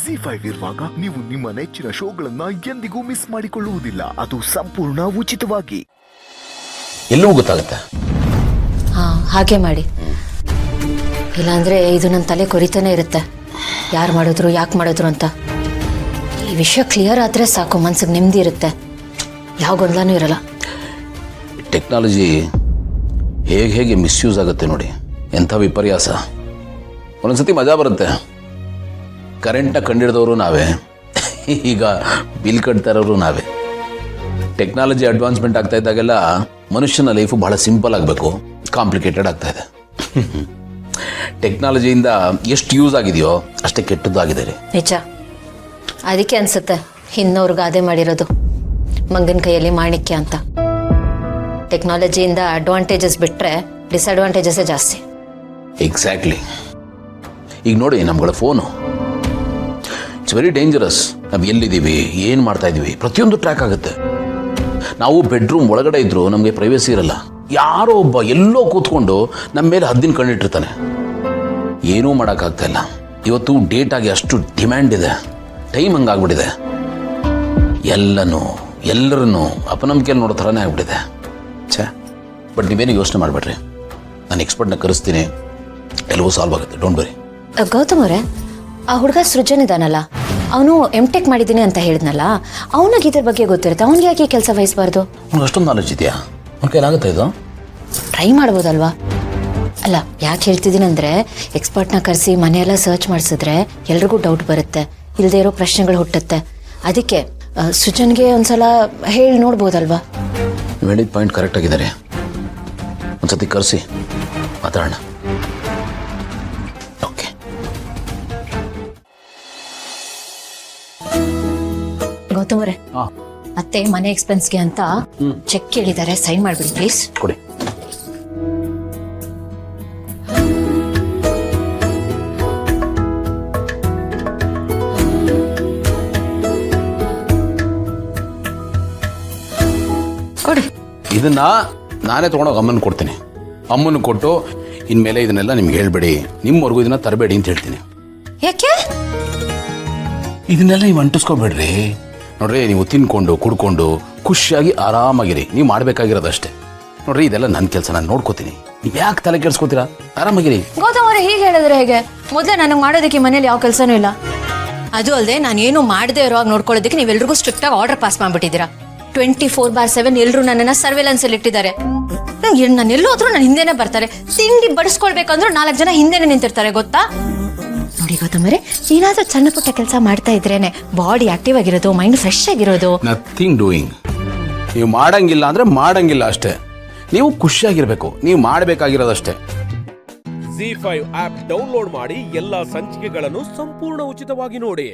ZEE5 ಇರುವಾಗ ನೀವು ನಿಮ್ಮ ನೆಚ್ಚಿನ ಶೋಗಳನ್ನ ಎಂದಿಗೂ ಮಿಸ್ ಮಾಡಿಕೊಳ್ಳುವುದಿಲ್ಲ. ಅದು ಸಂಪೂರ್ಣ ಉಚಿತವಾಗಿ. ಎಲ್ಲವೂ ಗೊತ್ತಾಗುತ್ತೆ. ಹಾಗೆ ಮಾಡಿ, ಇಲ್ಲಾಂದ್ರೆ ಇದು ನನ್ನ ತಲೆ ಕೊರಿತಾನೆ ಇರುತ್ತೆ. ಯಾರು ಮಾಡಿದ್ರು, ಯಾಕೆ ಮಾಡಿದ್ರು ಅಂತ. ಈ ವಿಷಯ ಕ್ಲಿಯರ್ ಆದರೆ ಸಾಕು, ಮನ್ಸಿಗೆ ನೆಮ್ಮದಿ ಇರುತ್ತೆ, ಯಾವ ಗೊಂದಲನೂ ಇರಲ್ಲ. ಟೆಕ್ನಾಲಜಿ ಹೇಗೆ ಮಿಸ್ಯೂಸ್ ಆಗುತ್ತೆ ನೋಡಿ, ಎಂಥ ವಿಪರ್ಯಾಸ. ಒಂದೊಂದ್ಸತಿ ಮಜಾ ಬರುತ್ತೆ. ಕರೆಂಟ್ನ ಕಂಡಿಡಿದವರು ನಾವೇ, ಈಗ ಬಿಲ್ ಕಟ್ತಾ ಇರೋರು ನಾವೇ. ಟೆಕ್ನಾಲಜಿ ಅಡ್ವಾನ್ಸ್ಮೆಂಟ್ ಆಗ್ತಾ ಇದ್ದಾಗೆಲ್ಲ ಮನುಷ್ಯನ ಲೈಫು ಬಹಳ ಸಿಂಪಲ್ ಆಗಬೇಕು, ಕಾಂಪ್ಲಿಕೇಟೆಡ್ ಆಗ್ತಾ ಇದೆ. ಟೆಕ್ನಾಲಜಿಯಿಂದ ಎಷ್ಟು ಯೂಸ್ ಆಗಿದೆಯೋ ಅಷ್ಟೇ ಕೆಟ್ಟದ್ದಾಗಿದೆ ರೀ. ನಿಜ. ಅದಕ್ಕೆ ಅನ್ಸುತ್ತೆ ಇನ್ನೋರ್ಗೆ ಗಾದೆ ಮಾಡಿರೋದು, ಮಂಗನ ಕೈಯಲ್ಲಿ ಮಾಣಿಕ್ಯ ಅಂತ. ಟೆಕ್ನಾಲಜಿಯಿಂದ ಅಡ್ವಾಂಟೇಜಸ್ ಬಿಟ್ಟರೆ ಡಿಸ್ಅಡ್ವಾಂಟೇಜಸ್ಸೇ ಜಾಸ್ತಿ. ಎಕ್ಸಾಕ್ಟ್ಲಿ. ಈಗ ನೋಡಿ, ನಮ್ಗಳ ಫೋನು ಇಟ್ಸ್ ವೆರಿ ಡೇಂಜರಸ್. ನಾವು ಎಲ್ಲಿದ್ದೀವಿ, ಏನು ಮಾಡ್ತಾ ಇದ್ದೀವಿ, ಪ್ರತಿಯೊಂದು ಟ್ರ್ಯಾಕ್ ಆಗುತ್ತೆ. ನಾವು ಬೆಡ್ರೂಮ್ ಒಳಗಡೆ ಇದ್ದರೂ ನಮಗೆ ಪ್ರೈವೇಸಿ ಇರಲ್ಲ. ಯಾರೋ ಒಬ್ಬ ಎಲ್ಲೋ ಕೂತ್ಕೊಂಡು ನಮ್ಮ ಮೇಲೆ ಹದ್ದಿನ ಕಣ್ಣಿಟ್ಟಿರ್ತಾನೆ. ಏನೂ ಮಾಡೋಕ್ಕಾಗ್ತಾ ಇಲ್ಲ. ಇವತ್ತು ಡೇಟಾಗೆ ಅಷ್ಟು ಡಿಮ್ಯಾಂಡ್ ಇದೆ, ಟೈಮ್ ಹಂಗಾಗ್ಬಿಟ್ಟಿದೆ. ಎಲ್ಲರನ್ನೂ ಅಪನಂಬಿಕೆಯಲ್ಲಿ ನೋಡೋ ಥರನೇ ಆಗ್ಬಿಟ್ಟಿದೆ. ಬಟ್ ನೀವೇನು ಯೋಚನೆ ಮಾಡಬೇಡ್ರಿ, ನಾನು ಎಕ್ಸ್ಪರ್ಟ್ನ ಕರೆಸ್ತೀನಿ, ಎಲ್ಲವೂ ಸಾಲ್ವ್ ಆಗುತ್ತೆ. Don't worry. ಗೌತಮ್ ಅವರೇ, ಆ ಹುಡುಗ ಸೃಜನ್ ಇದಾನಲ್ಲ, ಅವನು MTech ಮಾಡಿದ್ದೀನಿ ಅಂತ ಹೇಳಿದ್ನಲ್ಲ, ಅವನಿಗೆ ಇದ್ರ ಬಗ್ಗೆ ಗೊತ್ತಿರುತ್ತೆ. ಅವ್ನಿಗೆ ಯಾಕೆ ಕೆಲಸ ವಹಿಸಬಾರ್ದು? ಅವ್ನಿಗೆ ಅಷ್ಟೊಂದು ನಾಲೆಜ್ ಇದೆಯಾ? ಅವ್ನ ಕೈಲಾಗುತ್ತೆ ಇದು? ಟ್ರೈ ಮಾಡ್ಬೋದಲ್ವಾ? ಅಲ್ಲ, ಯಾಕೆ ಹೇಳ್ತಿದ್ದೀನಿ ಅಂದರೆ, ಎಕ್ಸ್ಪರ್ಟ್ನ ಕರೆಸಿ ಮನೆಯೆಲ್ಲ ಸರ್ಚ್ ಮಾಡಿಸಿದ್ರೆ ಎಲ್ರಿಗೂ ಡೌಟ್ ಬರುತ್ತೆ, ಇಲ್ಲದೆ ಇರೋ ಪ್ರಶ್ನೆಗಳು ಹುಟ್ಟುತ್ತೆ. ಅದಕ್ಕೆ ಸೃಜನ್ಗೆ ಒಂದ್ಸಲ ಹೇಳಿ ನೋಡ್ಬೋದಲ್ವಾ? ನೀವು ಹೇಳಿದ ಪಾಯಿಂಟ್ ಕರೆಕ್ಟ್ ಆಗಿದ್ದಾರೆ. ಒಂದ್ಸತಿ ಕರೆಸಿ ಮಾತಾಡೋಣ. ಓಕೆ. ಗೌತಮ್ ಅವರೇ, ಮತ್ತೆ ಮನೆ ಎಕ್ಸ್ಪೆನ್ಸ್ಗೆ ಅಂತ ಚೆಕ್ ಕೇಳಿದ್ದಾರೆ, ಸೈನ್ ಮಾಡ್ಬಿಡಿ ಪ್ಲೀಸ್. ಕೊಡಿ. ಕೊಡಿ. ಇದನ್ನ ನಾನೇ ತೊಗೊಂಡೋಗಿ ಅಮ್ಮನ ಕೊಡ್ತೀನಿ. ಅಮ್ಮನ ಕೊಟ್ಟು ಇನ್ಮೇಲೆ ಇದನ್ನೆಲ್ಲ ನಿಮ್ಗೆ ಹೇಳ್ಬೇಡಿ, ನಿಮ್ಮವರೆಗೂ ಇದನ್ನ ತರಬೇಡಿ ಅಂತ ಹೇಳ್ತೀನಿ. ಯಾಕೆ? ಇದನ್ನೆಲ್ಲ ನೀವು ಅಂಟಿಸ್ಕೋಬೇಡ್ರಿ. ನೋಡ್ರಿ, ನೀವು ತಿನ್ಕೊಂಡು ಕುಡ್ಕೊಂಡು ಖುಷಿಯಾಗಿ ಆರಾಮಾಗಿರಿ. ನೀವು ಮಾಡಬೇಕಾಗಿರೋದಷ್ಟೇ. ನೋಡ್ರಿ, ಇದೆಲ್ಲ ನನ್ನ ಕೆಲಸ, ನಾನು ನೋಡ್ಕೋತೀನಿ. ನೀವು ಯಾಕೆ ತಲೆ ಕೆಡಿಸ್ಕೋತೀರಾ? ಆರಾಮಾಗಿರಿ. ಗೌತಮ್ ಅವರೇ, ಹೀಗೆ ಹೇಳಿದ್ರೆ ಹೇಗೆ? ಮೊದಲೇ ನನಗೆ ಮಾಡೋದಕ್ಕೆ ಮನೇಲಿ ಯಾವ ಕೆಲಸನೂ ಇಲ್ಲ. ಅದು ಅಲ್ಲದೆ ನಾನೇನು ಮಾಡದೆ ಇರೋವಾಗ ನೋಡ್ಕೊಳ್ಳೋದಕ್ಕೆ ನೀವೆಲ್ರಿಗೂ ಸ್ಟ್ರಿಕ್ಟಾಗಿ ಆರ್ಡರ್ ಪಾಸ್ ಮಾಡಿಬಿಟ್ಟಿದ್ದೀರಾ. 24/7 ಎಲ್ಲರೂ ನನ್ನನ್ನು ಸರ್ವೆಲೆನ್ಸಲ್ಲಿ ಇಟ್ಟಿದ್ದಾರೆ. ನಾನು ಎಲ್ಲೋ ಹೋದ್ರೂ ನನ್ನ ಹಿಂದೆನೇ ಬರ್ತಾರೆ. ತಿಂಡಿ ಬಡಿಸ್ಕೊಳ್ಬೇಕಂದ್ರೂ 4 ಜನ ಹಿಂದೆನೇ ನಿಂತಿರ್ತಾರೆ, ಗೊತ್ತಾ? ನೋಡಿ ಗೌತಮ್ ಅವರೇ, ಏನಾದ್ರೂ ಸಣ್ಣ ಪುಟ್ಟ ಕೆಲಸ ಮಾಡ್ತಾ ಇದ್ರೇನೆ ಬಾಡಿ ಆಕ್ಟಿವ್ ಆಗಿರೋದು, ಮೈಂಡ್ ಫ್ರೆಶ್ ಆಗಿರೋದು. Nothing doing. ನೀವು ಮಾಡಂಗಿಲ್ಲ ಅಂದ್ರೆ ಮಾಡಂಗಿಲ್ಲ ಅಷ್ಟೇ. ನೀವು ಖುಷಿಯಾಗಿರ್ಬೇಕು, ನೀವು ಮಾಡಬೇಕಾಗಿರೋದಷ್ಟೇ. ZEE5 ಆಪ್ ಡೌನ್ಲೋಡ್ ಮಾಡಿ ಎಲ್ಲಾ ಸಂಚಿಕೆಗಳನ್ನು ಸಂಪೂರ್ಣ ಉಚಿತವಾಗಿ ನೋಡಿ.